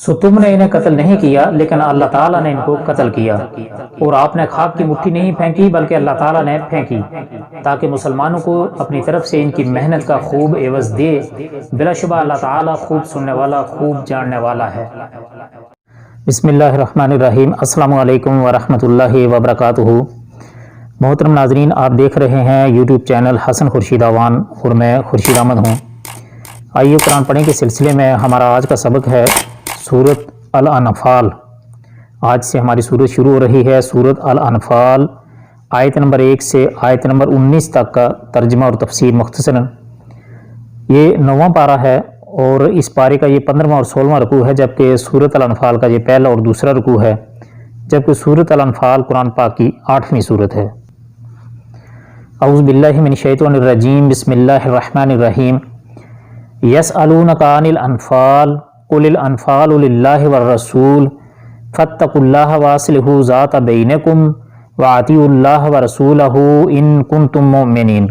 سو تم نے انہیں قتل نہیں کیا لیکن اللہ تعالیٰ نے ان کو قتل کیا، اور آپ نے خاک کی مٹھی نہیں پھینکی بلکہ اللہ تعالیٰ نے پھینکی تاکہ مسلمانوں کو اپنی طرف سے ان کی محنت کا خوب عوض دے۔ بلا شبہ اللہ تعالیٰ خوب سننے والا، خوب جاننے والا ہے۔ بسم اللہ الرحمن الرحیم۔ السلام علیکم ورحمۃ اللہ وبرکاتہ۔ محترم ناظرین، آپ دیکھ رہے ہیں یوٹیوب چینل حسن خورشید اعوان اور میں خورشید احمد ہوں۔ آئیے قرآن پڑھنے کے سلسلے میں ہمارا آج کا سبق ہے سورۃ الانفال۔ آج سے ہماری سورت شروع ہو رہی ہے۔ سورۃ الانفال آیت نمبر 1 سے آیت نمبر 19 تک کا ترجمہ اور تفسیر مختصراً۔ یہ 9واں پارہ ہے اور اس پارے کا یہ 15واں اور 16واں رکوع ہے، جبکہ سورۃ الانفال کا یہ پہلا اور دوسرا رکوع ہے، جبکہ سورۃ الانفال قرآن پاک کی 8ویں سورت ہے۔ اعوذ باللہ من الشیطان الرجیم، بسم اللہ الرحمن الرحیم۔ یسألونک عن الانفال قل الانفال للہ والرسول فاتقوا اللہ واصلحوا ذات بینکم واطیعوا اللہ ورسولہ ان کنتم مؤمنین۔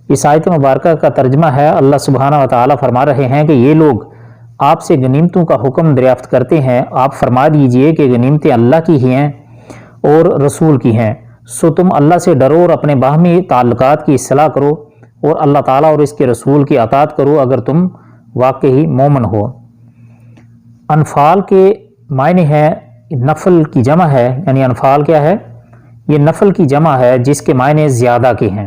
اس آیت مبارکہ کا ترجمہ ہے، اللہ سبحانہ وتعالی فرما رہے ہیں کہ یہ لوگ آپ سے غنیمتوں کا حکم دریافت کرتے ہیں، آپ فرما دیجئے کہ غنیمتیں اللہ کی ہی ہیں اور رسول کی ہیں، سو تم اللہ سے ڈرو اور اپنے باہمی تعلقات کی اصلاح کرو اور اللہ تعالیٰ اور اس کے رسول کی اطاعت کرو اگر تم واقعی مومن ہو۔ انفال کے معنی ہے نفل کی جمع ہے، یعنی انفال کیا ہے؟ یہ نفل کی جمع ہے جس کے معنی زیادہ کے ہیں۔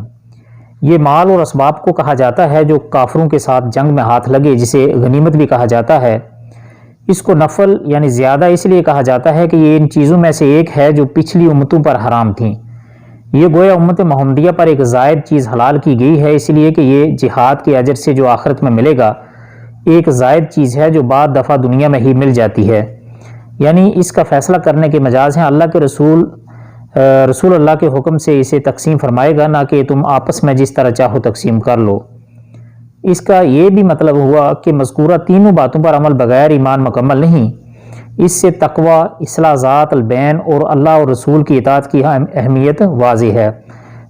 یہ مال اور اسباب کو کہا جاتا ہے جو کافروں کے ساتھ جنگ میں ہاتھ لگے، جسے غنیمت بھی کہا جاتا ہے۔ اس کو نفل یعنی زیادہ اس لیے کہا جاتا ہے کہ یہ ان چیزوں میں سے ایک ہے جو پچھلی امتوں پر حرام تھیں۔ یہ گویا امت محمدیہ پر ایک زائد چیز حلال کی گئی ہے، اس لیے کہ یہ جہاد کے اجر سے جو آخرت میں ملے گا ایک زائد چیز ہے جو بعد دفعہ دنیا میں ہی مل جاتی ہے، یعنی اس کا فیصلہ کرنے کے مجاز ہیں۔ اللہ کے رسول اللہ کے حکم سے اسے تقسیم فرمائے گا، نہ کہ تم آپس میں جس طرح چاہو تقسیم کر لو۔ اس کا یہ بھی مطلب ہوا کہ مذکورہ تینوں باتوں پر عمل بغیر ایمان مکمل نہیں۔ اس سے تقوی، اصلاح ذات البین اور اللہ اور رسول کی اطاعت کی اہمیت واضح ہے۔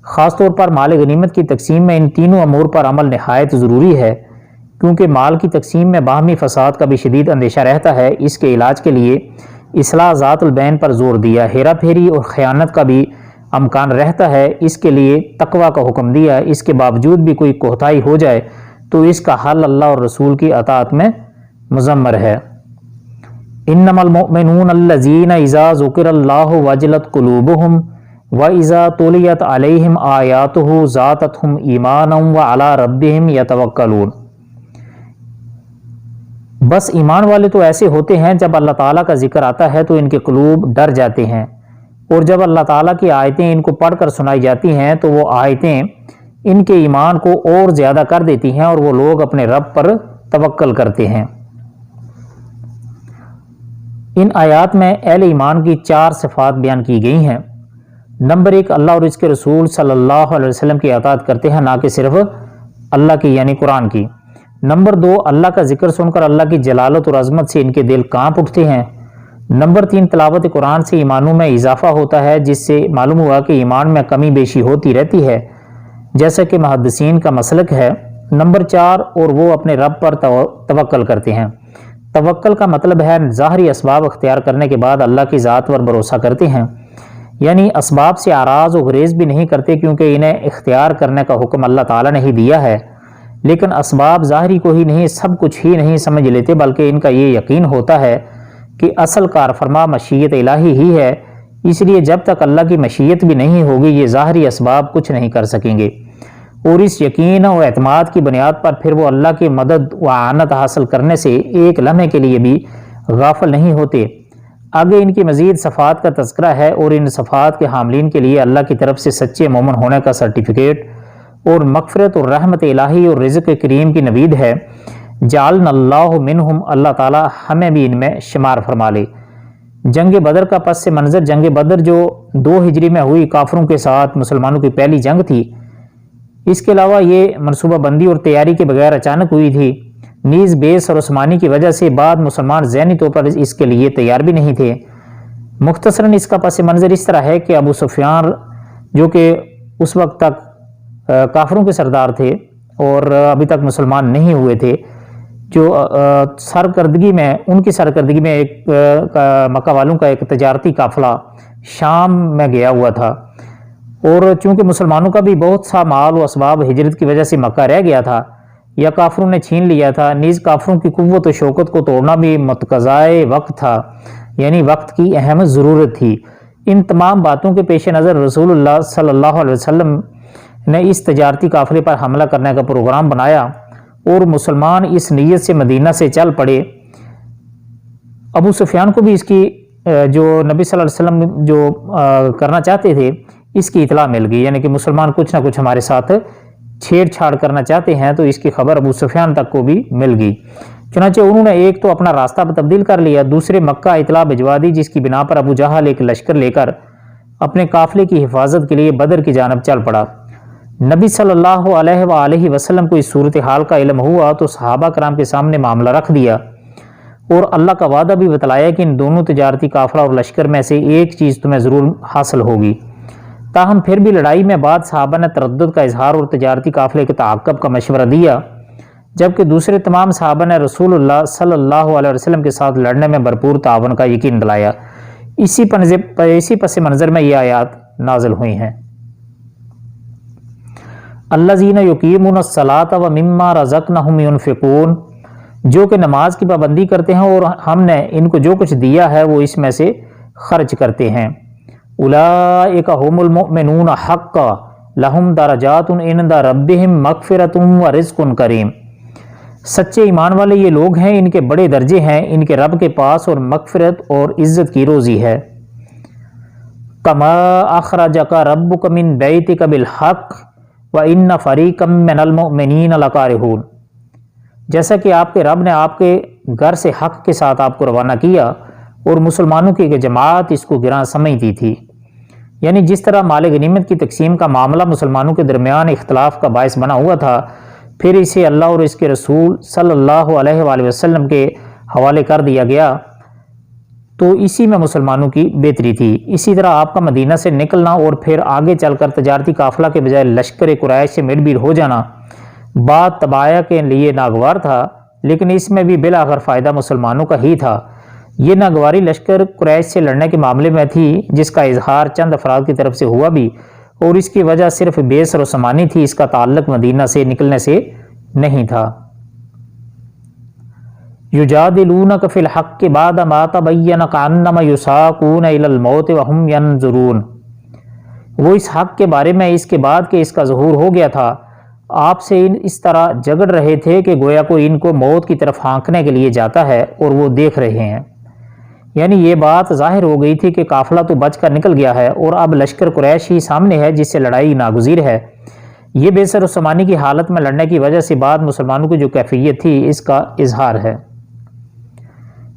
خاص طور پر مال غنیمت کی تقسیم میں ان تینوں امور پر عمل نہایت ضروری ہے، کیونکہ مال کی تقسیم میں باہمی فساد کا بھی شدید اندیشہ رہتا ہے۔ اس کے علاج کے لیے اصلاح ذات البین پر زور دیا، ہیرا پھیری اور خیانت کا بھی امکان رہتا ہے، اس کے لیے تقوی کا حکم دیا۔ اس کے باوجود بھی کوئی کوتاہی ہو جائے تو اس کا حل اللہ اور رسول کی اطاعت میں مضمر ہے۔ انما المؤمنون الذین اذا ذکر اللہ وجلت قلوبہم واذا تلیت علیہم آیاتہ زادتہم ایمانا وعلی ربہم یتوکلون۔ بس ایمان والے تو ایسے ہوتے ہیں جب اللہ تعالیٰ کا ذکر آتا ہے تو ان کے قلوب ڈر جاتے ہیں، اور جب اللہ تعالیٰ کی آیتیں ان کو پڑھ کر سنائی جاتی ہیں تو وہ آیتیں ان کے ایمان کو اور زیادہ کر دیتی ہیں اور وہ لوگ اپنے رب پر توکل کرتے ہیں۔ ان آیات میں اہل ایمان کی 4 صفات بیان کی گئی ہیں۔ نمبر 1، اللہ اور اس کے رسول صلی اللہ علیہ وسلم کی اطاعت کرتے ہیں، نہ کہ صرف اللہ کی یعنی قرآن کی۔ نمبر 2، اللہ کا ذکر سن کر اللہ کی جلالت اور عظمت سے ان کے دل کانپ اٹھتے ہیں۔ نمبر 3، تلاوت قرآن سے ایمانوں میں اضافہ ہوتا ہے، جس سے معلوم ہوا کہ ایمان میں کمی بیشی ہوتی رہتی ہے، جیسا کہ محدثین کا مسلک ہے۔ نمبر 4، اور وہ اپنے رب پر توکل کرتے ہیں۔ توکل کا مطلب ہے ظاہری اسباب اختیار کرنے کے بعد اللہ کی ذات پر بھروسہ کرتے ہیں، یعنی اسباب سے آراز و گریز بھی نہیں کرتے، کیونکہ انہیں اختیار کرنے کا حکم اللہ تعالیٰ نے ہی دیا ہے، لیکن اسباب ظاہری کو ہی نہیں، سب کچھ ہی نہیں سمجھ لیتے، بلکہ ان کا یہ یقین ہوتا ہے کہ اصل کارفرما مشیت الہی ہی ہے، اس لیے جب تک اللہ کی مشیت بھی نہیں ہوگی یہ ظاہری اسباب کچھ نہیں کر سکیں گے، اور اس یقین و اعتماد کی بنیاد پر پھر وہ اللہ کی مدد و اعانت حاصل کرنے سے ایک لمحے کے لیے بھی غافل نہیں ہوتے۔ آگے ان کی مزید صفات کا تذکرہ ہے، اور ان صفات کے حاملین کے لیے اللہ کی طرف سے سچے مومن ہونے کا سرٹیفکیٹ اور مغفرت اور رحمت الہی اور رزق کریم کی نوید ہے۔ جعلنا اللہ منہم، اللہ تعالی ہمیں بھی ان میں شمار فرما لے۔ جنگ بدر کا پس منظر، جنگ بدر جو 2 ہجری میں ہوئی کافروں کے ساتھ مسلمانوں کی پہلی جنگ تھی، اس کے علاوہ یہ منصوبہ بندی اور تیاری کے بغیر اچانک ہوئی تھی، نیز بیس اور عثمانی کی وجہ سے بعد مسلمان ذہنی طور پر اس کے لیے تیار بھی نہیں تھے۔ مختصراً اس کا پس منظر اس طرح ہے کہ ابو سفیان جو کہ اس وقت تک کافروں کے سردار تھے اور ابھی تک مسلمان نہیں ہوئے تھے، جو سرکردگی میں ان کی سرکردگی میں ایک مکہ والوں کا ایک تجارتی قافلہ شام میں گیا ہوا تھا، اور چونکہ مسلمانوں کا بھی بہت سا مال و اسباب ہجرت کی وجہ سے مکہ رہ گیا تھا یا کافروں نے چھین لیا تھا، نیز کافروں کی قوت و شوکت کو توڑنا بھی متقاضائے وقت تھا، یعنی وقت کی اہم ضرورت تھی۔ ان تمام باتوں کے پیش نظر رسول اللہ صلی اللہ علیہ وسلم نے اس تجارتی قافلے پر حملہ کرنے کا پروگرام بنایا اور مسلمان اس نیت سے مدینہ سے چل پڑے۔ ابو سفیان کو بھی اس کی جو نبی صلی اللہ علیہ وسلم جو کرنا چاہتے تھے اس کی اطلاع مل گئی، یعنی کہ مسلمان کچھ نہ کچھ ہمارے ساتھ چھیڑ چھاڑ کرنا چاہتے ہیں، تو اس کی خبر ابو سفیان تک کو بھی مل گئی۔ چنانچہ انہوں نے ایک تو اپنا راستہ تبدیل کر لیا، دوسرے مکہ اطلاع بھجوا دی، جس کی بنا پر ابو جہل ایک لشکر لے کر اپنے قافلے کی حفاظت کے لیے بدر کی جانب چل پڑا۔ نبی صلی اللہ علیہ وآلہ وسلم کو اس صورتحال کا علم ہوا تو صحابہ کرام کے سامنے معاملہ رکھ دیا اور اللہ کا وعدہ بھی بتلایا کہ ان دونوں تجارتی قافلہ اور لشکر میں سے ایک چیز تمہیں ضرور حاصل ہوگی۔ تاہم پھر بھی لڑائی میں بعد صحابہ نے تردد کا اظہار اور تجارتی قافلے کے تعاقب کا مشورہ دیا، جبکہ دوسرے تمام صحابہ نے رسول اللہ صلی اللہ علیہ وسلم کے ساتھ لڑنے میں بھرپور تعاون کا یقین دلایا۔ اسی پس منظر میں یہ آیات نازل ہوئی ہیں۔ الذین یقیمون الصلاۃ ومما رزقناہم ینفقون، جو کہ نماز کی پابندی کرتے ہیں اور ہم نے ان کو جو کچھ دیا ہے وہ اس میں سے خرچ کرتے ہیں۔ اولئک ھم المؤمنون حقا لہم درجات عند ربہم مغفرۃ ورزق کریم، سچے ایمان والے یہ لوگ ہیں، ان کے بڑے درجے ہیں ان کے رب کے پاس اور مغفرت اور عزت کی روزی ہے۔ کما اخرجک ربک من بیتک بالحق وان فریقا من المؤمنین لکارہون، جیسا کہ آپ کے رب نے آپ کے گھر سے حق کے ساتھ آپ کو روانہ کیا اور مسلمانوں کی ایک جماعت اس کو گراں سمجھتی تھی، یعنی جس طرح مال غنیمت کی تقسیم کا معاملہ مسلمانوں کے درمیان اختلاف کا باعث بنا ہوا تھا، پھر اسے اللہ اور اس کے رسول صلی اللہ علیہ وآلہ وسلم کے حوالے کر دیا گیا تو اسی میں مسلمانوں کی بہتری تھی۔ اسی طرح آپ کا مدینہ سے نکلنا اور پھر آگے چل کر تجارتی قافلہ کے بجائے لشکر قریش سے مل بھیڑ ہو جانا بات تباہی کے لیے ناگوار تھا، لیکن اس میں بھی بالآخر فائدہ مسلمانوں کا ہی تھا۔ یہ ناگواری لشکر قریش سے لڑنے کے معاملے میں تھی، جس کا اظہار چند افراد کی طرف سے ہوا بھی، اور اس کی وجہ صرف بے سر و سامانی تھی، اس کا تعلق مدینہ سے نکلنے سے نہیں تھا۔ یجادلونک فی الحق بعد ما تبین کانما یساقون الی الموت وہم ینظرون، وہ اس حق کے بارے میں اس کے بعد کہ اس کا ظہور ہو گیا تھا آپ سے اس طرح جگڑ رہے تھے کہ گویا کو ان کو موت کی طرف ہانکنے کے لیے جاتا ہے اور وہ دیکھ رہے ہیں، یعنی یہ بات ظاہر ہو گئی تھی کہ قافلہ تو بچ کر نکل گیا ہے اور اب لشکر قریش ہی سامنے ہے جس سے لڑائی ناگزیر ہے۔ یہ بے سر و سامانی کی حالت میں لڑنے کی وجہ سے بعد مسلمانوں کی جو کیفیت تھی اس کا اظہار ہے۔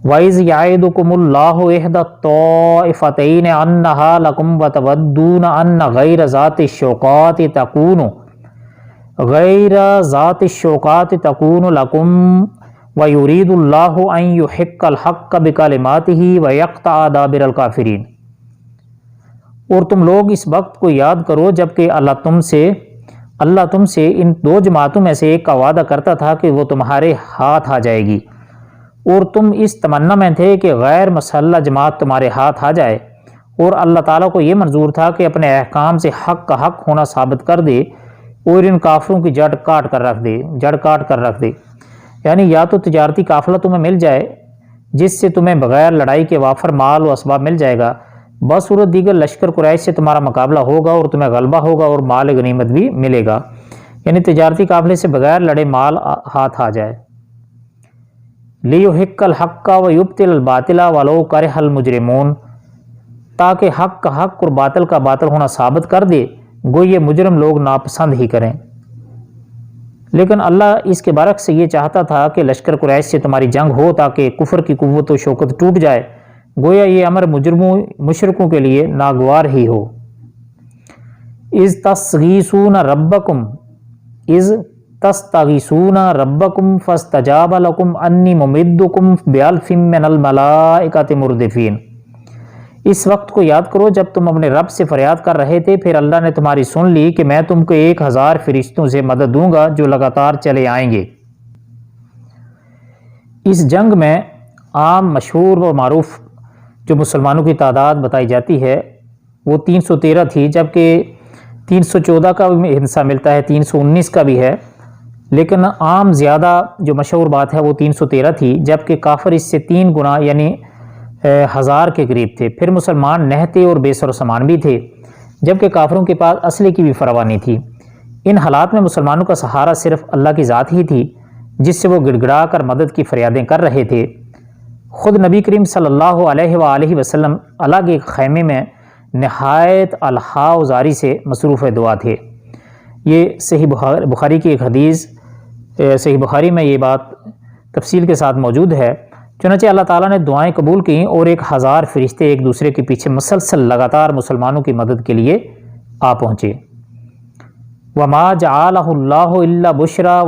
وَإِذْ يَعِدُكُمُ اللَّهُ إِحْدَى الطَّائِفَتَيْنِ أَنَّهَا لَكُمْ وَتَوَدُّونَ أَنَّ غَيْرَ ذَاتِ الشَّوْكَاتِ تَكُونُ لَكُمْ وَيُرِيدُ اللَّهُ أَن يُحِقَّ الْحَقَّ بِكَلِمَاتِهِ وَيَقْطَعَ دَابِرَ الْكَافِرِينَ، اور تم لوگ اس وقت کو یاد کرو جبکہ اللہ تم سے ان دو جماعتوں میں سے ایک کا وعدہ کرتا تھا کہ وہ تمہارے ہاتھ آ جائے گی، اور تم اس تمنا میں تھے کہ غیر مسلح جماعت تمہارے ہاتھ آ جائے، اور اللہ تعالیٰ کو یہ منظور تھا کہ اپنے احکام سے حق کا حق ہونا ثابت کر دے اور ان کافروں کی جڑ کاٹ کر رکھ دے، یعنی یا تو تجارتی قافلہ تمہیں مل جائے جس سے تمہیں بغیر لڑائی کے وافر مال و اسباب مل جائے گا، بصورت دیگر لشکر قریش سے تمہارا مقابلہ ہوگا اور تمہیں غلبہ ہوگا اور مال غنیمت بھی ملے گا، یعنی تجارتی قافلے سے بغیر لڑے مال ہاتھ آ جائے۔ لِيُحِقَّ الْحَقَّ وَيُبْطِلَ الْبَاطِلَ وَلَوْ كَرِهَ الْمُجْرِمُونَ، تاکہ حق کا حق اور باطل کا باطل ہونا ثابت کر دے، گو یہ مجرم لوگ ناپسند ہی کریں۔ لیکن اللہ اس کے برعکس یہ چاہتا تھا کہ لشکر قریش سے تمہاری جنگ ہو تاکہ کفر کی قوت و شوکت ٹوٹ جائے، گویا یہ امر مشرکوں کے لیے ناگوار ہی ہو۔ اذ تستغیثون ربکم فاستجاب لکم انی ممدکم بألف من الملائکۃ مردفین، اس وقت کو یاد کرو جب تم اپنے رب سے فریاد کر رہے تھے، پھر اللہ نے تمہاری سن لی کہ میں تم کو 1000 فرشتوں سے مدد دوں گا جو لگاتار چلے آئیں گے۔ اس جنگ میں عام مشہور و معروف جو مسلمانوں کی تعداد بتائی جاتی ہے وہ 313 تھی، جبکہ 314 کا بھی حصہ ملتا ہے، 319 کا بھی ہے، لیکن عام زیادہ جو مشہور بات ہے وہ 313 تھی، جبکہ کافر اس سے 3 گنا یعنی 1000 کے قریب تھے۔ پھر مسلمان نہتے اور بے سر و سامان بھی تھے، جبکہ کافروں کے پاس اسلحے کی بھی فراوانی نہیں تھی۔ ان حالات میں مسلمانوں کا سہارا صرف اللہ کی ذات ہی تھی، جس سے وہ گڑ گڑا کر مدد کی فریادیں کر رہے تھے۔ خود نبی کریم صلی اللہ علیہ وآلہ وسلم الگ ایک خیمے میں نہایت الحاء و زاری سے مصروف دعا تھے۔ یہ صحیح بخاری کی ایک حدیث، صحیح بخاری میں یہ بات تفصیل کے ساتھ موجود ہے۔ چنانچہ اللہ تعالیٰ نے دعائیں قبول کیں اور 1000 فرشتے ایک دوسرے کے پیچھے مسلسل لگاتار مسلمانوں کی مدد کے لیے آ پہنچے۔ وَمَا جَعَلَهُ اللَّهُ إِلَّا بُشْرَىٰ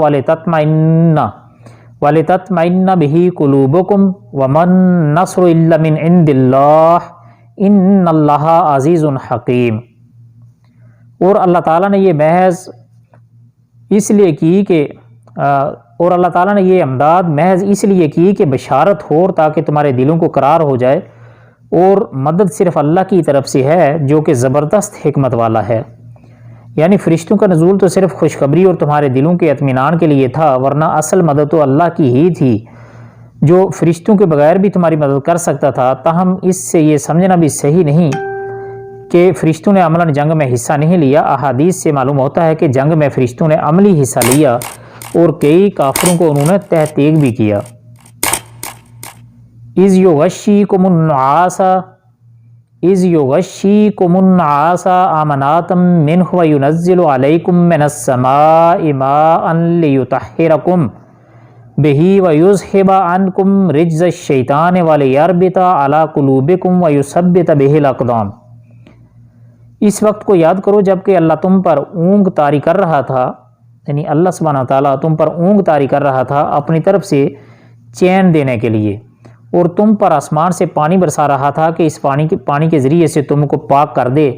وَلِتَطْمَئِنَّ بِهِ قُلُوبُكُمْ وَمَا النَّصْرُ إِلَّا مِنْ عِنْدِ اللَّهِ إِنَّ اللَّهَ عَزِيزٌ حَكِيمٌ۔ اور اللہ تعالیٰ نے یہ محض اس لیے کی کہ اور اللہ تعالیٰ نے یہ امداد محض اس لیے کی کہ بشارت ہو تاکہ تمہارے دلوں کو قرار ہو جائے، اور مدد صرف اللہ کی طرف سے ہے جو کہ زبردست حکمت والا ہے۔ یعنی فرشتوں کا نزول تو صرف خوشخبری اور تمہارے دلوں کے اطمینان کے لیے تھا، ورنہ اصل مدد تو اللہ کی ہی تھی جو فرشتوں کے بغیر بھی تمہاری مدد کر سکتا تھا۔ تاہم اس سے یہ سمجھنا بھی صحیح نہیں کہ فرشتوں نے عملاً جنگ میں حصہ نہیں لیا۔ احادیث سے معلوم ہوتا ہے کہ جنگ میں فرشتوں نے عملی حصہ لیا اور کئی کافروں کو انہوں نے تحقیق بھی کیا۔ اِذْ يُغَشِّيكُمُ النُّعَاسَ أَمَنَاتًا مِّنْهُ وَيُنَزِّلُ عَلَيْكُم مِّنَ السَّمَاءِ مَاءً لِّيُطَهِّرَكُم بِهِ وَيُذْهِبَ عَنكُم رِجْزَ الشَّيْطَانِ وَلِيَرْبِطَ عَلَىٰ قُلُوبِكُمْ وَيُثَبِّتَ بِهِ الْأَقْدَامَ۔ اس وقت کو یاد کرو جبکہ اللہ تم پر اونگ طاری کر رہا تھا، یعنی اللہ سبحانہ تعالیٰ تم پر اونگ طاری کر رہا تھا اپنی طرف سے چین دینے کے لیے، اور تم پر آسمان سے پانی برسا رہا تھا کہ اس پانی کے ذریعے سے تم کو پاک کر دے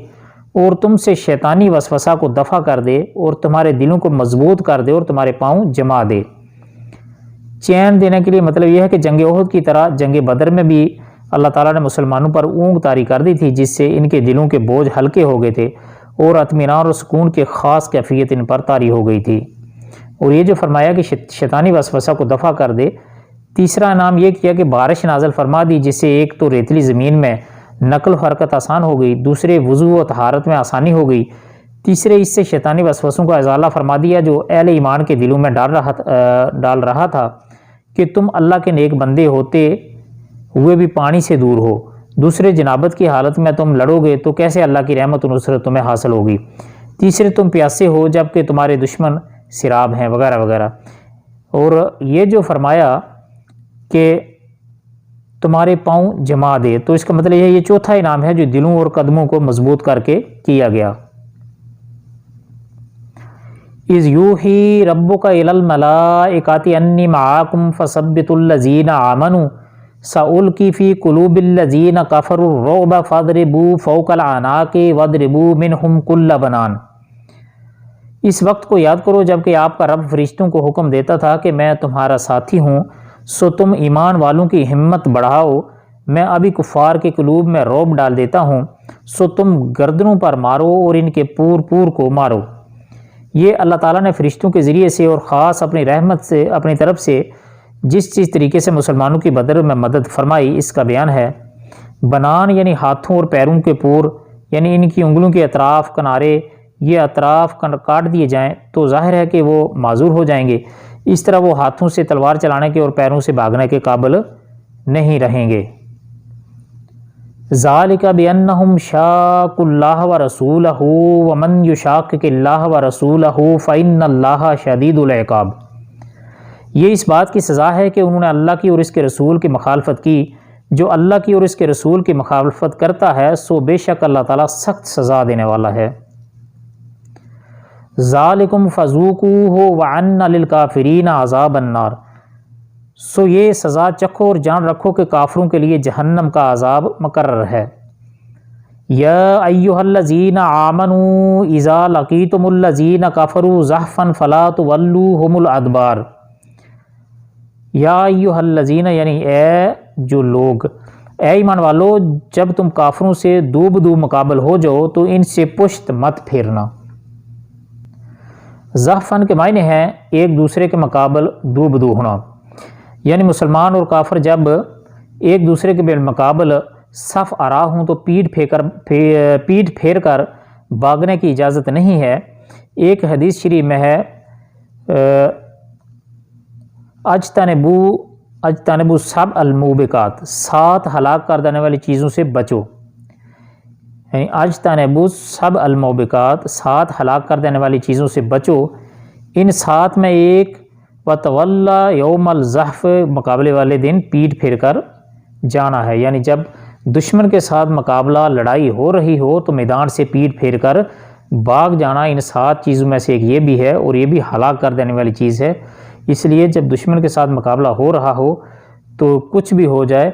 اور تم سے شیطانی وسوسہ کو دفع کر دے اور تمہارے دلوں کو مضبوط کر دے اور تمہارے پاؤں جما دے۔ چین دینے کے لیے مطلب یہ ہے کہ جنگ احد کی طرح جنگ بدر میں بھی اللہ تعالیٰ نے مسلمانوں پر اونگ طاری کر دی تھی، جس سے ان کے دلوں کے بوجھ ہلکے ہو گئے تھے اور اطمینان اور سکون کی خاص کیفیت ان پر طاری ہو گئی تھی۔ اور یہ جو فرمایا کہ شیطانی وسوسہ کو دفع کر دے، تیسرا انعام یہ کیا کہ بارش نازل فرما دی، جس سے ایک تو ریتلی زمین میں نقل و حرکت آسان ہو گئی، دوسرے وضو و طہارت میں آسانی ہو گئی، تیسرے اس سے شیطانی وسوسوں کا ازالہ فرما دیا جو اہل ایمان کے دلوں میں ڈال رہا تھا کہ تم اللہ کے نیک بندے ہوتے ہوئے بھی پانی سے دور ہو، دوسرے جنابت کی حالت میں تم لڑو گے تو کیسے اللہ کی رحمت و نصرت تمہیں حاصل ہوگی، تیسرے تم پیاسے ہو جبکہ تمہارے دشمن سراب ہیں، وغیرہ وغیرہ۔ اور یہ جو فرمایا کہ تمہارے پاؤں جما دے، تو اس کا مطلب یہ چوتھا انعام ہے جو دلوں اور قدموں کو مضبوط کر کے کیا گیا۔ اِذْ یوحی ربک الی الملائکۃ انی معکم فثبتوا الذین آمنوا سألقی فی قلوب الذین کفروا الرعب فاضربوا فوق الاعناق واضربوا منہم کل بنان۔ اس وقت کو یاد کرو جبکہ آپ کا رب فرشتوں کو حکم دیتا تھا کہ میں تمہارا ساتھی ہوں، سو تم ایمان والوں کی ہمت بڑھاؤ، میں ابھی کفار کے قلوب میں رعب ڈال دیتا ہوں، سو تم گردنوں پر مارو اور ان کے پور کو مارو۔ یہ اللہ تعالیٰ نے فرشتوں کے ذریعے سے اور خاص اپنی رحمت سے اپنی طرف سے جس طریقے سے مسلمانوں کی بدر میں مدد فرمائی اس کا بیان ہے۔ بنان یعنی ہاتھوں اور پیروں کے پور، یعنی ان کی انگلوں کے اطراف کنارے، یہ اطراف کاٹ دیے جائیں تو ظاہر ہے کہ وہ معذور ہو جائیں گے، اس طرح وہ ہاتھوں سے تلوار چلانے کے اور پیروں سے بھاگنے کے قابل نہیں رہیں گے۔ ذالک بانہم شاقوا اللہ ورسولہ ومن یشاقق اللہ ورسولہ فإن اللہ شدید العقاب۔ یہ اس بات کی سزا ہے کہ انہوں نے اللہ کی اور اس کے رسول کی مخالفت کی، جو اللہ کی اور اس کے رسول کی مخالفت کرتا ہے سو بے شک اللہ تعالیٰ سخت سزا دینے والا ہے۔ ذالکم فذوقوہ وان للکافرین عذاب النار۔ سو یہ سزا چکھو اور جان رکھو کہ کافروں کے لیے جہنم کا عذاب مقرر ہے۔ یا ایہا الذین آمنوا اذا لقیتم الذین کفروا زحفا فلا تولوہم الادبار۔ یا ایھا الذین یعنی اے جو لوگ، اے ایمان والو، جب تم کافروں سے دو بدو مقابل ہو جاؤ تو ان سے پشت مت پھیرنا۔ زحفن کے معنی ہیں ایک دوسرے کے مقابل دو بدو ہونا، یعنی مسلمان اور کافر جب ایک دوسرے کے بالمقابل صف آرا ہوں تو پیٹ پھیر کر بھاگنے کی اجازت نہیں ہے۔ ایک حدیث شریف میں ہے اجتنبوا سب الموبقات، 7 ہلاک کر دینے والی چیزوں سے بچو، یعنی اجتنبوا سب الموبقات، 7 ہلاک کر دینے والی چیزوں سے بچو۔ ان 7 میں ایک وتولا یوم الزحف، مقابلے والے دن پیٹ پھیر کر جانا ہے، یعنی جب دشمن کے ساتھ مقابلہ لڑائی ہو رہی ہو تو میدان سے پیٹ پھیر کر بھاگ جانا ان 7 چیزوں میں سے ایک یہ بھی ہے، اور یہ بھی ہلاک کر دینے والی چیز ہے۔ اس لیے جب دشمن کے ساتھ مقابلہ ہو رہا ہو تو کچھ بھی ہو جائے،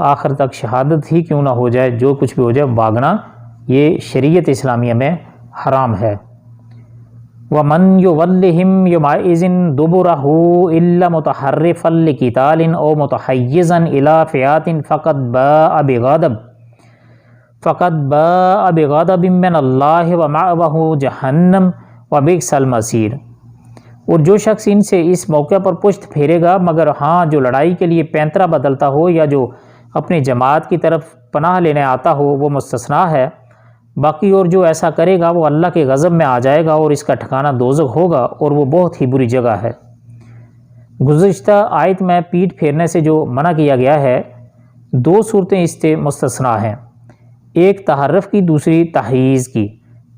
آخر تک شہادت ہی کیوں نہ ہو جائے، جو کچھ بھی ہو جائے بھاگنا یہ شریعت اسلامیہ میں حرام ہے۔ وَمَنْ يُوَلِّهِمْ يَوْمَئِذٍ دُبُرَهُ إِلَّا مُتَحَرِّفًا لِقِتَالٍ أَوْ مُتَحَيِّزًا إِلَىٰ فِئَةٍ فَقَدْ بَاءَ بِغَضَبٍ مِّنَ اللَّهِ وَمَأْوَاهُ جَهَنَّمُ وَبِئْسَ الْمَصِيرُ۔ اور جو شخص ان سے اس موقع پر پشت پھیرے گا، مگر ہاں جو لڑائی کے لیے پینترا بدلتا ہو یا جو اپنی جماعت کی طرف پناہ لینے آتا ہو وہ مستثنا ہے، باقی اور جو ایسا کرے گا وہ اللہ کے غضب میں آ جائے گا اور اس کا ٹھکانہ دوزخ ہوگا، اور وہ بہت ہی بری جگہ ہے۔ گزشتہ آیت میں پیٹ پھیرنے سے جو منع کیا گیا ہے، 2 صورتیں اس سے مستثنا ہیں، ایک تحرف کی، دوسری تحییز کی۔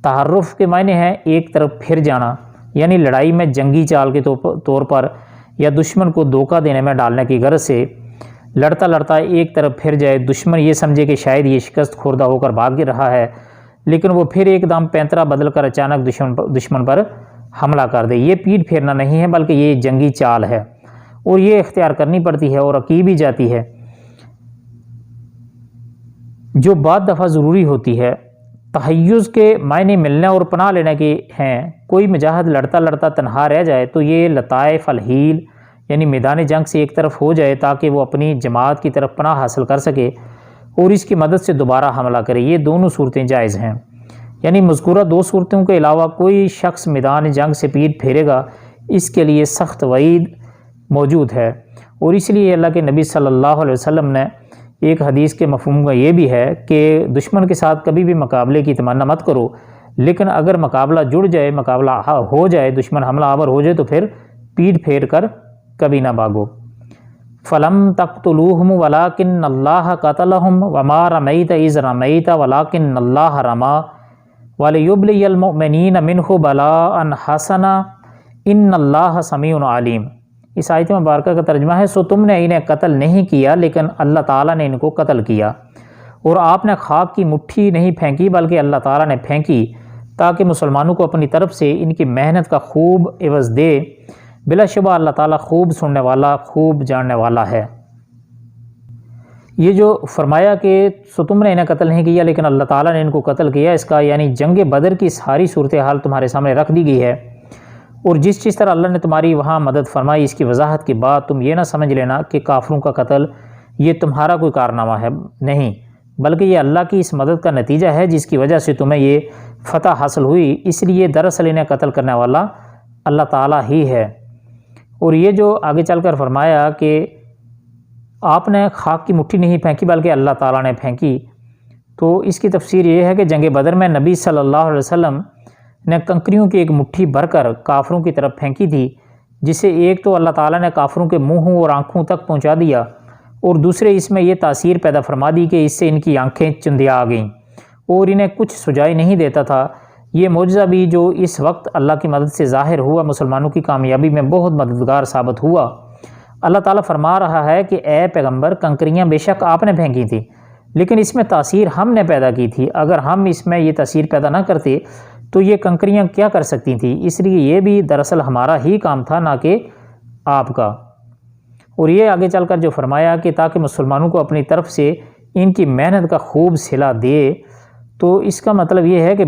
تحرف کے معنی ہے ایک طرف پھر جانا، یعنی لڑائی میں جنگی چال کے طور پر یا دشمن کو دھوکہ دینے میں ڈالنے کی غرض سے لڑتا لڑتا ایک طرف پھر جائے، دشمن یہ سمجھے کہ شاید یہ شکست خوردہ ہو کر بھاگ رہا ہے، لیکن وہ پھر ایک دم پینترا بدل کر اچانک دشمن پر حملہ کر دے۔ یہ پیٹ پھیرنا نہیں ہے بلکہ یہ جنگی چال ہے، اور یہ اختیار کرنی پڑتی ہے اور کی بھی جاتی ہے، جو بعض دفعہ ضروری ہوتی ہے۔ تحیز کے معنی ملنے اور پناہ لینے کے ہیں۔ کوئی مجاہد لڑتا لڑتا تنہا رہ جائے تو یہ لطائف الحیل، یعنی میدان جنگ سے ایک طرف ہو جائے تاکہ وہ اپنی جماعت کی طرف پناہ حاصل کر سکے اور اس کی مدد سے دوبارہ حملہ کرے۔ یہ دونوں صورتیں جائز ہیں، یعنی مذکورہ 2 صورتوں کے علاوہ کوئی شخص میدان جنگ سے پیٹ پھیرے گا، اس کے لیے سخت وعید موجود ہے۔ اور اس لیے اللہ کے نبی صلی اللہ علیہ وسلم نے ایک حدیث کے مفہوم کا یہ بھی ہے کہ دشمن کے ساتھ کبھی بھی مقابلے کی تمنا مت کرو، لیکن اگر مقابلہ جڑ جائے، مقابلہ ہو جائے، دشمن حملہ آور ہو جائے تو پھر پیٹ پھیر کر کبھی نہ بھاگو۔ فَلَمْ تَقْتُلُوهُمْ وَلَٰكِنَّ اللَّهَ قَتَلَهُمْ وَمَا رَمَيْتَ إِذْ رَمَيْتَ وَلَٰكِنَّ اللَّهَ رَمَىٰ وَلِيُبْلِيَ الْمُؤْمِنِينَ مِنْهُ بَلَاءً حَسَنًا إِنَّ اللَّهَ سَمِيعٌ عَلِيمٌ۔ اس آیت مبارکہ کا ترجمہ ہے، سو تم نے انہیں قتل نہیں کیا لیکن اللہ تعالیٰ نے ان کو قتل کیا، اور آپ نے خاک کی مٹھی نہیں پھینکی بلکہ اللہ تعالیٰ نے پھینکی تاکہ مسلمانوں کو اپنی طرف سے ان کی محنت کا خوب عوض دے۔ بلا شبہ اللہ تعالیٰ خوب سننے والا، خوب جاننے والا ہے۔ یہ جو فرمایا کہ سو تم نے انہیں قتل نہیں کیا لیکن اللہ تعالیٰ نے ان کو قتل کیا، اس کا یعنی جنگ بدر کی ساری صورتحال تمہارے سامنے رکھ دی گئی ہے، اور جس طرح اللہ نے تمہاری وہاں مدد فرمائی، اس کی وضاحت کے بعد تم یہ نہ سمجھ لینا کہ کافروں کا قتل یہ تمہارا کوئی کارنامہ ہے، نہیں، بلکہ یہ اللہ کی اس مدد کا نتیجہ ہے جس کی وجہ سے تمہیں یہ فتح حاصل ہوئی۔ اس لیے دراصل انہیں قتل کرنے والا اللہ تعالیٰ ہی ہے۔ اور یہ جو آگے چل کر فرمایا کہ آپ نے خاک کی مٹھی نہیں پھینکی بلکہ اللہ تعالیٰ نے پھینکی، تو اس کی تفسیر یہ ہے کہ جنگ بدر میں نبی صلی اللہ علیہ وسلم نے کنکریوں کی ایک مٹھی بھر کر کافروں کی طرف پھینکی تھی، جسے ایک تو اللہ تعالیٰ نے کافروں کے منہوں اور آنکھوں تک پہنچا دیا، اور دوسرے اس میں یہ تاثیر پیدا فرما دی کہ اس سے ان کی آنکھیں چندیا آ گئیں اور انہیں کچھ سجائی نہیں دیتا تھا۔ یہ معجزہ بھی جو اس وقت اللہ کی مدد سے ظاہر ہوا، مسلمانوں کی کامیابی میں بہت مددگار ثابت ہوا۔ اللہ تعالیٰ فرما رہا ہے کہ اے پیغمبر، کنکریاں بے شک آپ نے پھینکی تھی لیکن اس میں تاثیر ہم نے پیدا کی تھی، اگر ہم اس میں یہ تاثیر پیدا نہ کرتے تو یہ کنکریاں کیا کر سکتی تھیں، اس لیے یہ بھی دراصل ہمارا ہی کام تھا نہ کہ آپ کا۔ اور یہ آگے چل کر جو فرمایا کہ تاکہ مسلمانوں کو اپنی طرف سے ان کی محنت کا خوب صلہ دے، تو اس کا مطلب یہ ہے کہ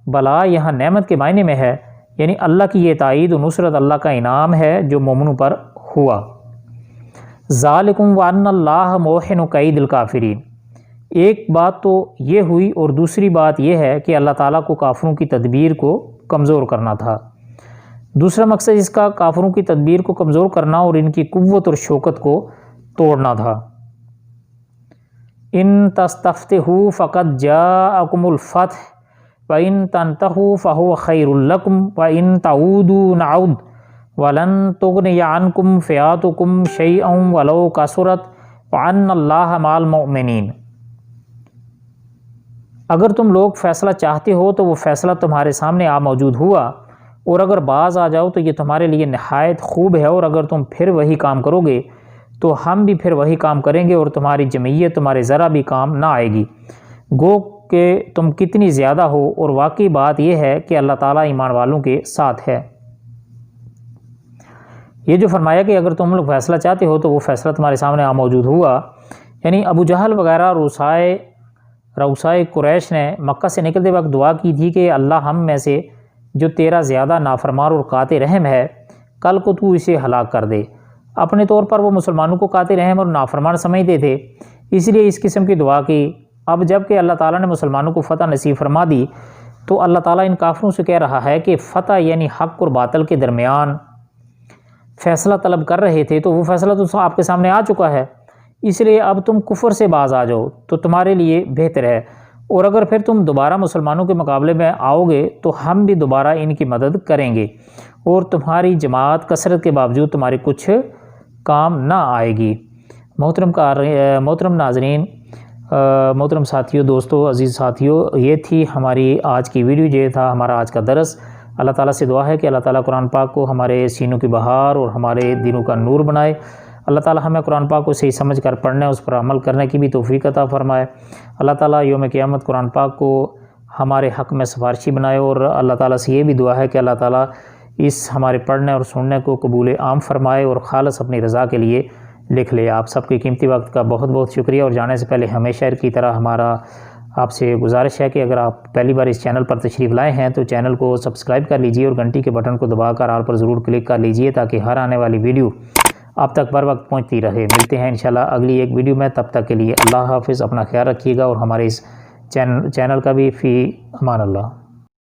بلا یہاں نعمت کے معنی میں ہے، یعنی اللہ کی یہ تائید و نصرت اللہ کا انعام ہے جو مومنوں پر ہوا۔ ذالکم وان اللہ موہن کید الکافرین۔ ایک بات تو یہ ہوئی اور دوسری بات یہ ہے کہ اللہ تعالیٰ کو کافروں کی تدبیر کو کمزور کرنا تھا۔ دوسرا مقصد اس کا کافروں کی تدبیر کو کمزور کرنا اور ان کی قوت اور شوکت کو توڑنا تھا۔ ان تستفتحوا فقد جاءکم الفتح وَإِن تَنْتَهُوا فَهُوَ خَيْرٌ لَكُمْ وَإِن تَعُودُوا نَعُدْ وَلَن تُغْنِيَ عَنْكُمْ فِئَاتُكُمْ شَيْئًا وَلَوْ كَثُرَتْ وَأَنَّ اللَّهَ مَعَ الْمُؤْمِنِينَ۔ اگر تم لوگ فیصلہ چاہتے ہو تو وہ فیصلہ تمہارے سامنے موجود ہوا، اور اگر باز آ جاؤ تو یہ تمہارے لیے نہایت خوب ہے، اور اگر تم پھر وہی کام کرو گے تو ہم بھی پھر وہی کام کریں گے، اور تمہاری جمعیت تمہارے ذرا بھی کام نہ آئے گی، گو کہ تم کتنی زیادہ ہو۔ اور واقعی بات یہ ہے کہ اللہ تعالیٰ ایمان والوں کے ساتھ ہے۔ یہ جو فرمایا کہ اگر تم لوگ فیصلہ چاہتے ہو تو وہ فیصلہ تمہارے سامنے موجود ہوا، یعنی ابو جہل وغیرہ رؤسائے قریش نے مکہ سے نکلتے وقت دعا کی تھی کہ اللہ ہم میں سے جو تیرا زیادہ نافرمان اور قاطع رحم ہے، کل کو تو اسے ہلاک کر دے۔ اپنے طور پر وہ مسلمانوں کو قاطع رحم اور نافرمان سمجھتے تھے، اس لیے اس قسم کی دعا کی۔ اب جب کہ اللہ تعالیٰ نے مسلمانوں کو فتح نصیب فرما دی تو اللہ تعالیٰ ان کافروں سے کہہ رہا ہے کہ فتح یعنی حق اور باطل کے درمیان فیصلہ طلب کر رہے تھے، تو وہ فیصلہ تو آپ کے سامنے آ چکا ہے، اس لیے اب تم کفر سے باز آ جاؤ تو تمہارے لیے بہتر ہے، اور اگر پھر تم دوبارہ مسلمانوں کے مقابلے میں آؤ گے تو ہم بھی دوبارہ ان کی مدد کریں گے، اور تمہاری جماعت کثرت کے باوجود تمہاری کچھ کام نہ آئے گی۔ محترم ناظرین، محترم ساتھیوں، دوستوں، عزیز ساتھیوں، یہ تھی ہماری آج کی ویڈیو، یہ تھا ہمارا آج کا درس۔ اللہ تعالیٰ سے دعا ہے کہ اللہ تعالیٰ قرآن پاک کو ہمارے سینوں کی بہار اور ہمارے دلوں کا نور بنائے۔ اللہ تعالیٰ ہمیں قرآن پاک کو صحیح سمجھ کر پڑھنے، اس پر عمل کرنے کی بھی توفیق عطا فرمائے۔ اللہ تعالیٰ یوم قیامت قرآن پاک کو ہمارے حق میں سفارشی بنائے، اور اللہ تعالیٰ سے یہ بھی دعا ہے کہ اللہ تعالیٰ اس ہمارے پڑھنے اور سننے کو قبول عام فرمائے اور خالص اپنی رضا کے لیے لکھ لے۔ آپ سب کے قیمتی وقت کا بہت بہت شکریہ، اور جانے سے پہلے ہمیشہ کی طرح ہمارا آپ سے گزارش ہے کہ اگر آپ پہلی بار اس چینل پر تشریف لائے ہیں تو چینل کو سبسکرائب کر لیجئے اور گھنٹی کے بٹن کو دبا کر آل پر ضرور کلک کر لیجئے تاکہ ہر آنے والی ویڈیو آپ تک بر وقت پہنچتی رہے۔ ملتے ہیں انشاءاللہ اگلی ایک ویڈیو میں، تب تک کے لیے اللہ حافظ، اپنا خیال رکھیے گا، اور ہمارے اس چینل کا بھی فی امان اللہ۔